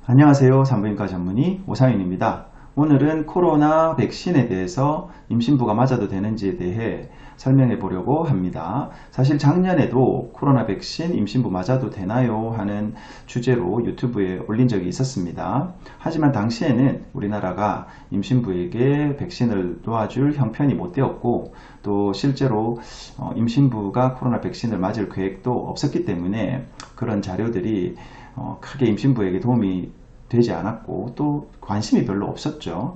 안녕하세요. 산부인과 전문의 오상윤입니다. 오늘은 코로나 백신에 대해서 임신부가 맞아도 되는지에 대해 설명해 보려고 합니다. 사실 작년에도 코로나 백신 임신부 맞아도 되나요? 하는 주제로 유튜브에 올린 적이 있었습니다. 하지만 당시에는 우리나라가 임신부에게 백신을 놓아줄 형편이 못 되었고 또 실제로 임신부가 코로나 백신을 맞을 계획도 없었기 때문에 그런 자료들이 크게 임신부에게 도움이 되지 않았고 또 관심이 별로 없었죠.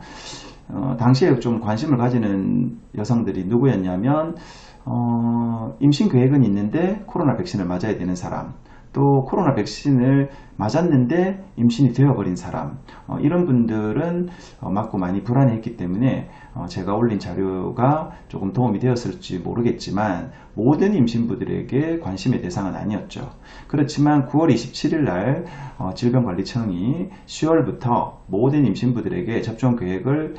당시에 좀 관심을 가지는 여성들이 누구였냐면 임신 계획은 있는데 코로나 백신을 맞아야 되는 사람, 또 코로나 백신을 맞았는데 임신이 되어버린 사람, 이런 분들은 맞고 많이 불안해했기 때문에 제가 올린 자료가 조금 도움이 되었을지 모르겠지만 모든 임신부들에게 관심의 대상은 아니었죠. 그렇지만 9월 27일 날 질병관리청이 10월부터 모든 임신부들에게 접종 계획을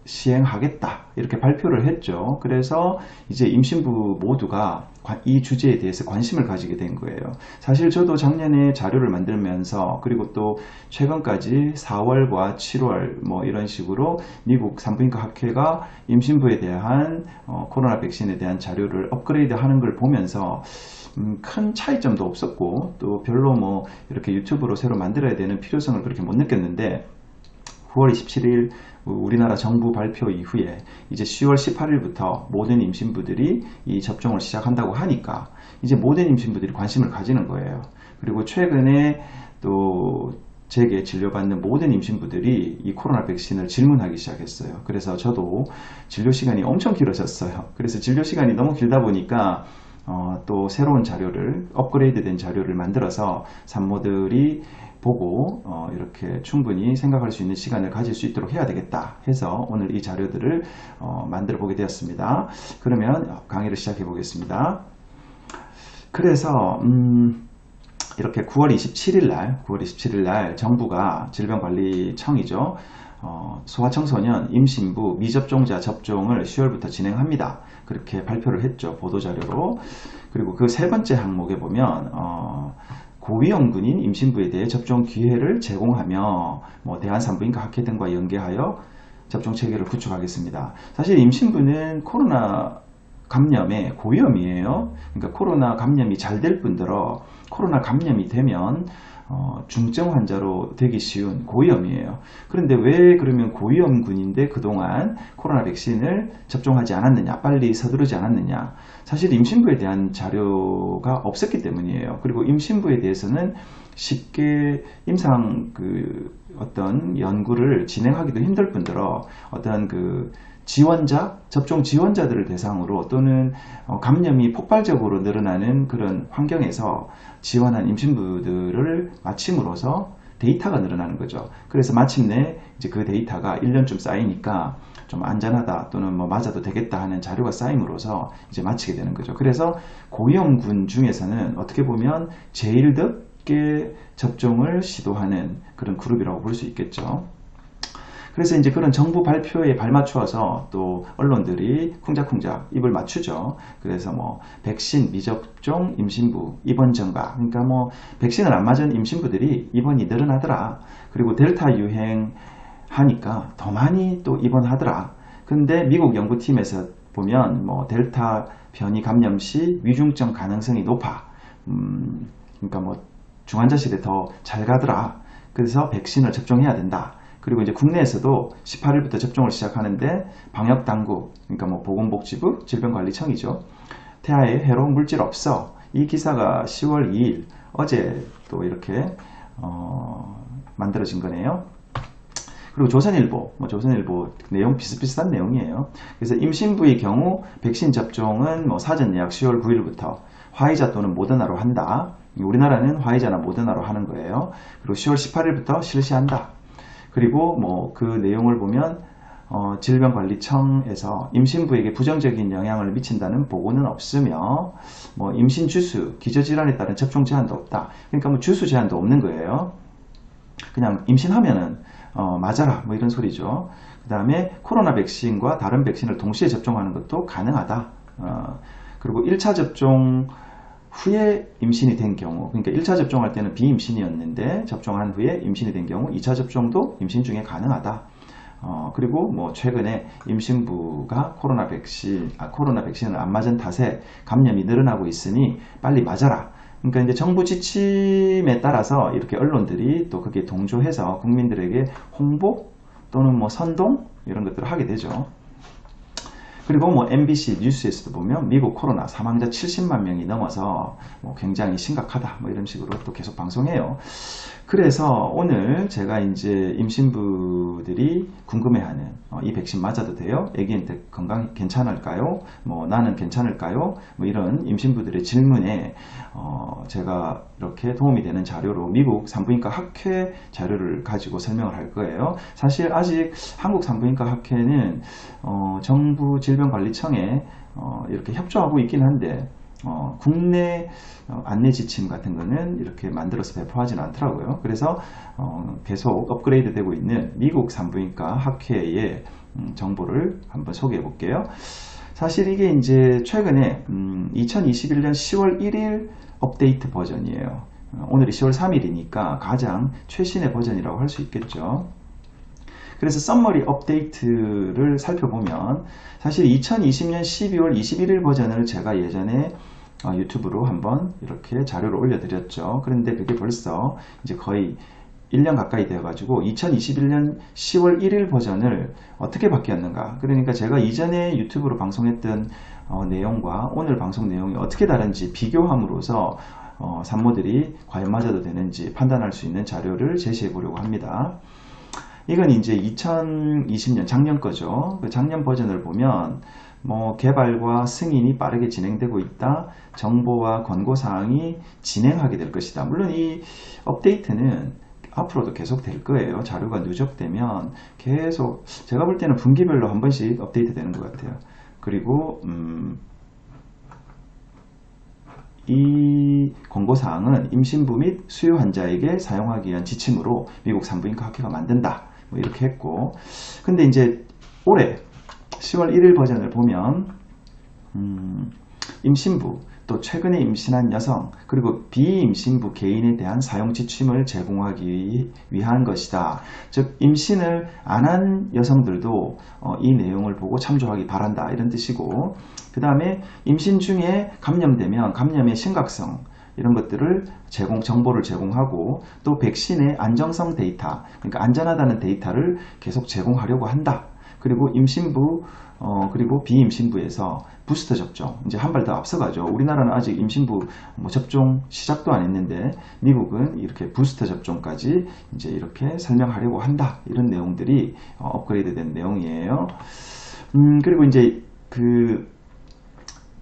시행하겠다 이렇게 발표를 했죠. 그래서 이제 임신부 모두가 이 주제에 대해서 관심을 가지게 된 거예요. 사실 저도 작년에 자료를 만들면서 그리고 또 최근까지 4월과 7월 뭐 이런 식으로 미국 산부인과 학회가 임신부에 대한 코로나 백신에 대한 자료를 업그레이드 하는 걸 보면서 큰 차이점도 없었고 또 별로 뭐 이렇게 유튜브로 새로 만들어야 되는 필요성을 그렇게 못 느꼈는데 9월 27일 우리나라 정부 발표 이후에 이제 10월 18일부터 모든 임신부들이 이 접종을 시작한다고 하니까 이제 모든 임신부들이 관심을 가지는 거예요. 그리고 최근에 또 제게 진료받는 모든 임신부들이 이 코로나 백신을 질문하기 시작했어요. 그래서 저도 진료 시간이 엄청 길어졌어요. 그래서 진료 시간이 너무 길다 보니까 또 새로운 자료를 업그레이드 된 자료를 만들어서 산모들이 보고 이렇게 충분히 생각할 수 있는 시간을 가질 수 있도록 해야 되겠다 해서 오늘 이 자료들을 만들어 보게 되었습니다. 그러면 강의를 시작해 보겠습니다. 그래서 이렇게 9월 27일 날 정부가 질병관리청이죠. 소아청소년 임신부 미접종자 접종을 10월부터 진행합니다. 그렇게 발표를 했죠. 보도자료로. 그리고 그 세 번째 항목에 보면 고위험군인 임신부에 대해 접종 기회를 제공하며 대한산부인과 학회 등과 연계하여 접종 체계를 구축하겠습니다. 사실 임신부는 코로나 감염의 고위험이에요. 그러니까 코로나 감염이 잘 될 뿐더러 코로나 감염이 되면 중증 환자로 되기 쉬운 고위험이에요. 그런데 왜 그러면 고위험군인데 그동안 코로나 백신을 접종하지 않았느냐, 빨리 서두르지 않았느냐. 사실 임신부에 대한 자료가 없었기 때문이에요. 그리고 임신부에 대해서는 쉽게 어떤 연구를 진행하기도 힘들 뿐더러 어떤 접종 지원자들을 대상으로 또는 감염이 폭발적으로 늘어나는 그런 환경에서 지원한 임신부들을 마침으로써 데이터가 늘어나는 거죠. 그래서 마침내 이제 그 데이터가 1년쯤 쌓이니까 좀 안전하다 또는 맞아도 되겠다 하는 자료가 쌓임으로써 이제 마치게 되는 거죠. 그래서 고위험군 중에서는 어떻게 보면 제일 늦게 접종을 시도하는 그런 그룹이라고 볼 수 있겠죠. 그래서 이제 그런 정부 발표에 발맞추어서 또 언론들이 쿵짝쿵짝 입을 맞추죠. 그래서 백신 미접종 임신부 입원 증가. 그러니까 백신을 안 맞은 임신부들이 입원이 늘어나더라. 그리고 델타 유행 하니까 더 많이 또 입원하더라. 근데 미국 연구팀에서 보면 델타 변이 감염 시 위중증 가능성이 높아. 그러니까 중환자실에 더 잘 가더라. 그래서 백신을 접종해야 된다. 그리고 이제 국내에서도 18일부터 접종을 시작하는데 방역당국, 그러니까 보건복지부, 질병관리청이죠. 태아에 해로운 물질 없어. 이 기사가 10월 2일 어제 또 이렇게 만들어진 거네요. 그리고 조선일보 내용 비슷비슷한 내용이에요. 그래서 임신부의 경우 백신 접종은 사전 예약 10월 9일부터 화이자 또는 모더나로 한다. 우리나라는 화이자나 모더나로 하는 거예요. 그리고 10월 18일부터 실시한다. 그리고 그 내용을 보면 질병관리청에서 임신부에게 부정적인 영향을 미친다는 보고는 없으며 임신 주수, 기저질환에 따른 접종 제한도 없다. 그러니까 주수 제한도 없는 거예요. 그냥 임신하면은 맞아라 이런 소리죠. 그 다음에 코로나 백신과 다른 백신을 동시에 접종하는 것도 가능하다. 그리고 1차 접종 후에 임신이 된 경우, 그러니까 1차 접종할 때는 비임신이었는데 접종한 후에 임신이 된 경우 2차 접종도 임신 중에 가능하다. 그리고 뭐 최근에 임신부가 코로나 백신을 안 맞은 탓에 감염이 늘어나고 있으니 빨리 맞아라. 그러니까 이제 정부 지침에 따라서 이렇게 언론들이 또 그게 동조해서 국민들에게 홍보 또는 뭐 선동 이런 것들을 하게 되죠. 그리고 뭐 MBC 뉴스에서도 보면 미국 코로나 사망자 70만 명이 넘어서 뭐 굉장히 심각하다 뭐 이런 식으로 또 계속 방송해요. 그래서 오늘 제가 이제 임신부들이 궁금해하는 이 백신 맞아도 돼요? 애기한테 건강 괜찮을까요? 뭐 나는 괜찮을까요? 뭐 이런 임신부들의 질문에 제가 이렇게 도움이 되는 자료로 미국 산부인과 학회 자료를 가지고 설명을 할 거예요. 사실 아직 한국 산부인과 학회는 정부 질병관리청에 이렇게 협조하고 있긴 한데 국내 안내 지침 같은 거는 이렇게 만들어서 배포하지는 않더라고요. 그래서 계속 업그레이드 되고 있는 미국 산부인과 학회의 정보를 한번 소개해 볼게요. 사실 이게 이제 최근에 2021년 10월 1일 업데이트 버전이에요. 오늘이 10월 3일이니까 가장 최신의 버전이라고 할 수 있겠죠. 그래서 썸머리 업데이트를 살펴보면 사실 2020년 12월 21일 버전을 제가 예전에 유튜브로 한번 이렇게 자료를 올려드렸죠. 그런데 그게 벌써 이제 거의 1년 가까이 되어가지고 2021년 10월 1일 버전을 어떻게 바뀌었는가. 그러니까 제가 이전에 유튜브로 방송했던 내용과 오늘 방송 내용이 어떻게 다른지 비교함으로써 산모들이 과연 맞아도 되는지 판단할 수 있는 자료를 제시해 보려고 합니다. 이건 이제 2020년 작년 거죠. 그 작년 버전을 보면 뭐 개발과 승인이 빠르게 진행되고 있다. 정보와 권고사항이 진행하게 될 것이다. 물론 이 업데이트는 앞으로도 계속 될 거예요. 자료가 누적되면 계속 제가 볼 때는 분기별로 한 번씩 업데이트 되는 것 같아요. 그리고 이 권고사항은 임신부 및 수유 환자에게 사용하기 위한 지침으로 미국 산부인과 학회가 만든다. 뭐 이렇게 했고, 근데 이제 올해 10월 1일 버전을 보면 임신부 또 최근에 임신한 여성 그리고 비임신부 개인에 대한 사용 지침을 제공하기 위한 것이다. 즉 임신을 안 한 여성들도 이 내용을 보고 참조하기 바란다 이런 뜻이고, 그 다음에 임신 중에 감염되면 감염의 심각성 이런 것들을 정보를 제공하고 또 백신의 안정성 데이터, 그러니까 안전하다는 데이터를 계속 제공하려고 한다. 그리고 임신부 그리고 비임신부에서 부스터 접종 이제 한 발 더 앞서가죠. 우리나라는 아직 임신부 접종 시작도 안 했는데 미국은 이렇게 부스터 접종까지 이제 이렇게 설명하려고 한다. 이런 내용들이 업그레이드 된 내용이에요. 그리고 이제 그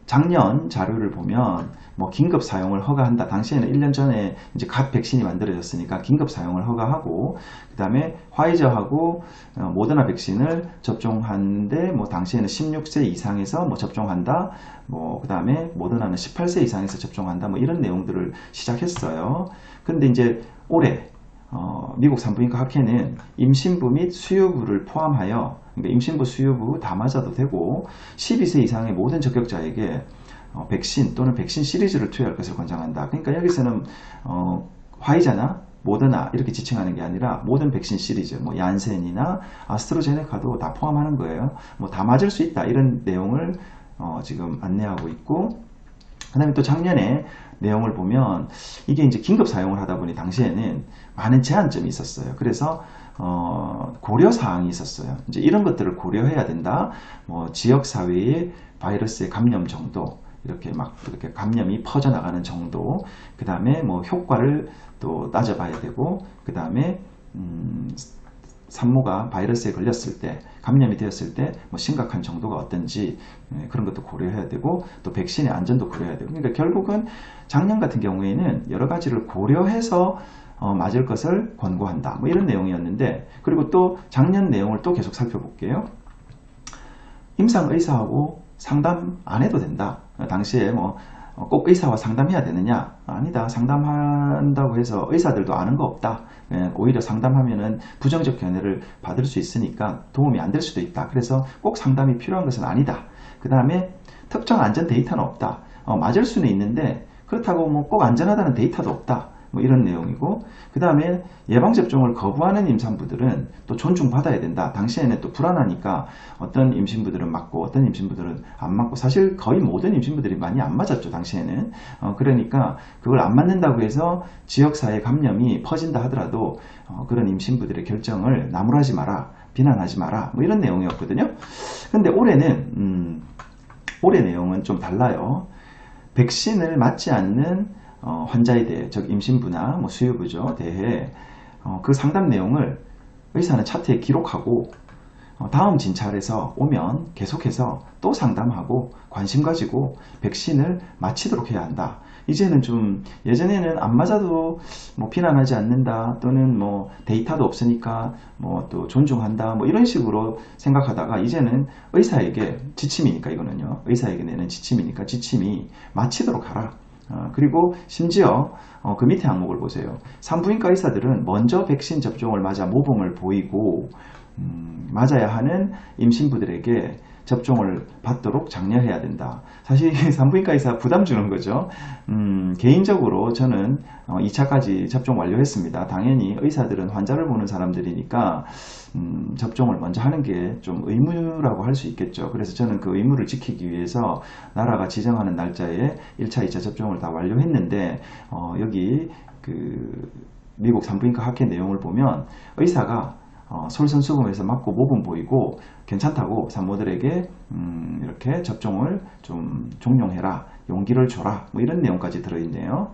작년 자료를 보면 뭐 긴급 사용을 허가한다. 당시에는 1년 전에 이제 갓 백신이 만들어졌으니까 긴급 사용을 허가하고, 그 다음에 화이저하고 모더나 백신을 접종하는데 뭐 당시에는 16세 이상에서 뭐 접종한다. 뭐 그 다음에 모더나는 18세 이상에서 접종한다. 뭐 이런 내용들을 시작했어요. 근데 이제 올해 미국 산부인과 학회는 임신부 및 수유부를 포함하여, 그러니까 임신부 수유부 다 맞아도 되고 12세 이상의 모든 적격자에게 백신 또는 백신 시리즈를 투여할 것을 권장한다. 그러니까 여기서는 화이자나 모더나 이렇게 지칭하는 게 아니라 모든 백신 시리즈, 뭐 얀센이나 아스트로제네카도 다 포함하는 거예요. 뭐 다 맞을 수 있다 이런 내용을 지금 안내하고 있고, 그 다음에 또 작년에 내용을 보면 이게 이제 긴급 사용을 하다 보니 당시에는 많은 제한점이 있었어요. 그래서 고려 사항이 있었어요. 이제 이런 것들을 고려해야 된다. 뭐 지역 사회의 바이러스의 감염 정도, 이렇게 막 이렇게 감염이 퍼져나가는 정도, 그 다음에 뭐 효과를 또 따져봐야 되고, 그 다음에 산모가 바이러스에 걸렸을 때, 감염이 되었을 때 뭐 심각한 정도가 어떤지 그런 것도 고려해야 되고, 또 백신의 안전도 고려해야 되고, 그러니까 결국은 작년 같은 경우에는 여러 가지를 고려해서 맞을 것을 권고한다. 뭐 이런 내용이었는데, 그리고 또 작년 내용을 또 계속 살펴볼게요. 임상의사하고 상담 안 해도 된다. 당시에 뭐 꼭 의사와 상담해야 되느냐? 아니다. 상담한다고 해서 의사들도 아는 거 없다. 오히려 상담하면은 부정적 견해를 받을 수 있으니까 도움이 안 될 수도 있다. 그래서 꼭 상담이 필요한 것은 아니다. 그 다음에 특정 안전 데이터는 없다. 맞을 수는 있는데 그렇다고 뭐 꼭 안전하다는 데이터도 없다. 뭐 이런 내용이고, 그 다음에 예방접종을 거부하는 임산부들은 또 존중받아야 된다. 당시에는 또 불안하니까 어떤 임신부들은 맞고 어떤 임신부들은 안 맞고, 사실 거의 모든 임신부들이 많이 안 맞았죠, 당시에는. 그러니까 그걸 안 맞는다고 해서 지역사회 감염이 퍼진다 하더라도 그런 임신부들의 결정을 나무라지 마라, 비난하지 마라, 뭐 이런 내용이었거든요. 근데 올해 내용은 좀 달라요. 백신을 맞지 않는 환자에 대해, 즉 임신부나 뭐 수유부죠 대해 그 상담 내용을 의사는 차트에 기록하고 다음 진찰에서 오면 계속해서 또 상담하고 관심 가지고 백신을 마치도록 해야 한다. 이제는 좀, 예전에는 안 맞아도 뭐 비난하지 않는다, 또는 뭐 데이터도 없으니까 뭐 또 존중한다, 뭐 이런 식으로 생각하다가 이제는 의사에게 지침이니까, 이거는요 의사에게 내는 지침이니까 지침이 마치도록 하라. 그리고 심지어 그 밑에 항목을 보세요. 산부인과 의사들은 먼저 백신 접종을 맞아 모범을 보이고 맞아야 하는 임신부들에게 접종을 받도록 장려해야 된다. 사실 산부인과 의사 부담 주는 거죠. 개인적으로 저는 2차까지 접종 완료했습니다. 당연히 의사들은 환자를 보는 사람들이니까 접종을 먼저 하는 게 좀 의무라고 할 수 있겠죠. 그래서 저는 그 의무를 지키기 위해서 나라가 지정하는 날짜에 1차, 2차 접종을 다 완료했는데, 여기 그 미국 산부인과 학회 내용을 보면 의사가 솔선수범해서 맞고 모범 보이고 괜찮다고 산모들에게 이렇게 접종을 좀 종용해라, 용기를 줘라, 뭐 이런 내용까지 들어있네요.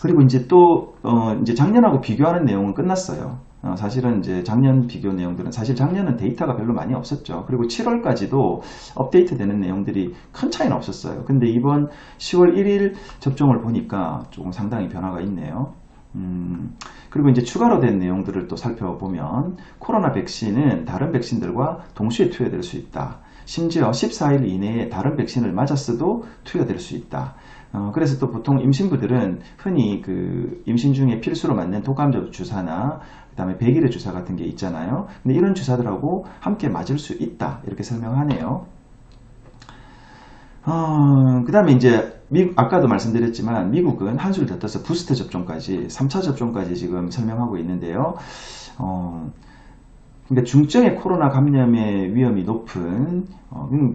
그리고 이제 또 이제 작년하고 비교하는 내용은 끝났어요. 사실은 이제 작년 비교 내용들은, 사실 작년은 데이터가 별로 많이 없었죠. 그리고 7월까지도 업데이트 되는 내용들이 큰 차이는 없었어요. 근데 이번 10월 1일 접종을 보니까 조금 상당히 변화가 있네요. 그리고 이제 추가로 된 내용들을 또 살펴보면, 코로나 백신은 다른 백신들과 동시에 투여될 수 있다. 심지어 14일 이내에 다른 백신을 맞았어도 투여될 수 있다. 그래서 또 보통 임신부들은 흔히 그 임신 중에 필수로 맞는 독감 주사나 그 다음에 백일의 주사 같은 게 있잖아요. 근데 이런 주사들하고 함께 맞을 수 있다, 이렇게 설명하네요. 그 다음에 이제 아까도 말씀드렸지만 미국은 한술 더 떠서 부스터 접종까지, 3차 접종까지 지금 설명하고 있는데요. 그러니까 중증의 코로나 감염의 위험이 높은,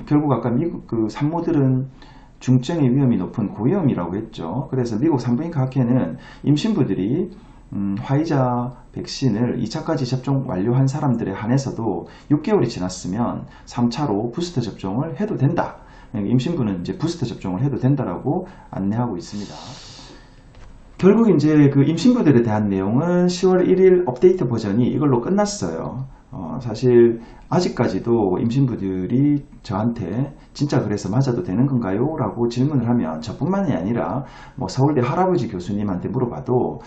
결국 아까 미국 그 산모들은 중증의 위험이 높은 고위험이라고 했죠. 그래서 미국 산부인과 학회는 임신부들이 화이자 백신을 2차까지 접종 완료한 사람들에 한해서도 6개월이 지났으면 3차로 부스터 접종을 해도 된다. 임신부는 이제 부스터 접종을 해도 된다라고 안내하고 있습니다. 결국 이제 그 임신부들에 대한 내용은 10월 1일 업데이트 버전이 이걸로 끝났어요. 사실 아직까지도 임신부들이 저한테 진짜 그래서 맞아도 되는 건가요? 라고 질문을 하면, 저뿐만이 아니라 뭐 서울대 할아버지 교수님한테 물어봐도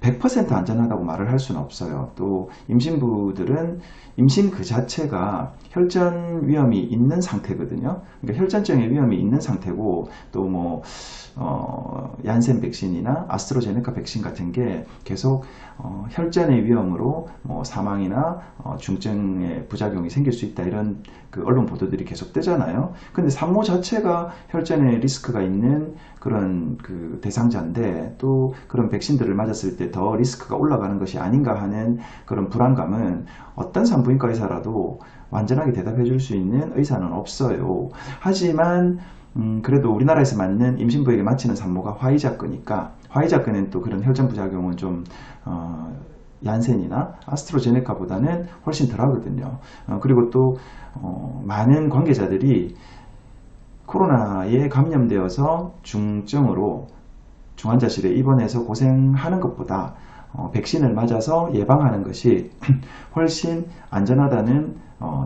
100% 안전하다고 말을 할 수는 없어요. 또 임신부들은 임신 그 자체가 혈전 위험이 있는 상태거든요. 그러니까 혈전증의 위험이 있는 상태고, 또 뭐 얀센 백신이나 아스트라제네카 백신 같은 게 계속 혈전의 위험으로 뭐 사망이나 중증의 부작용이 생길 수 있다, 이런 그 언론 보도들이 계속 뜨잖아요. 근데 산모 자체가 혈전의 리스크가 있는 그런 그 대상자인데, 또 그런 백신들을 맞았을 때 더 리스크가 올라가는 것이 아닌가 하는 그런 불안감은 어떤 산부인과 의사라도 완전하게 대답해 줄 수 있는 의사는 없어요. 하지만 그래도 우리나라에서 맞는, 임신부에게 맞히는 산모가 화이자거니까, 화이자거는 또 그런 혈전 부작용은 좀 얀센이나 아스트라제네카보다는 훨씬 덜 하거든요. 그리고 또 많은 관계자들이 코로나에 감염되어서 중증으로 중환자실에 입원해서 고생하는 것보다 백신을 맞아서 예방하는 것이 훨씬 안전하다는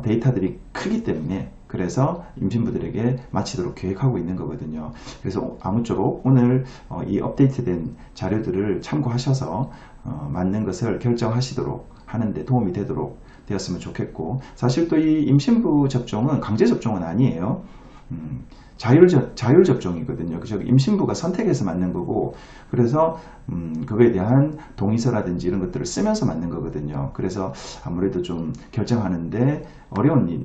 데이터들이 크기 때문에, 그래서 임신부들에게 마치도록 계획하고 있는 거거든요. 그래서 아무쪼록 오늘 이 업데이트된 자료들을 참고하셔서 맞는 것을 결정하시도록 하는데 도움이 되도록 되었으면 좋겠고, 사실 또 이 임신부 접종은 강제 접종은 아니에요. 자율 접종이거든요. 그죠? 임신부가 선택해서 맞는 거고, 그래서 그거에 대한 동의서라든지 이런 것들을 쓰면서 맞는 거거든요. 그래서 아무래도 좀 결정하는데 어려운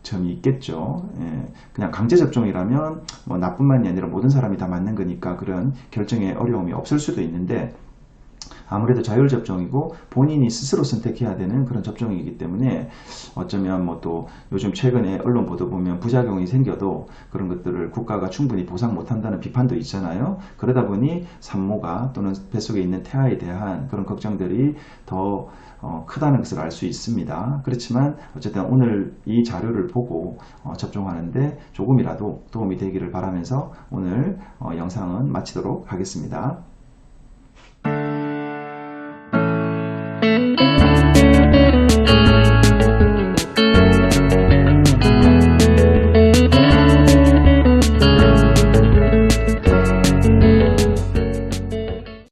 점이 있겠죠. 예, 그냥 강제 접종이라면 뭐 나뿐만이 아니라 모든 사람이 다 맞는 거니까 그런 결정에 어려움이 없을 수도 있는데, 아무래도 자율 접종이고 본인이 스스로 선택해야 되는 그런 접종이기 때문에 어쩌면 뭐 또 요즘 최근에 언론 보도 보면 부작용이 생겨도 그런 것들을 국가가 충분히 보상 못한다는 비판도 있잖아요. 그러다 보니 산모가 또는 뱃속에 있는 태아에 대한 그런 걱정들이 더 크다는 것을 알 수 있습니다. 그렇지만 어쨌든 오늘 이 자료를 보고 접종하는데 조금이라도 도움이 되기를 바라면서 오늘 영상은 마치도록 하겠습니다.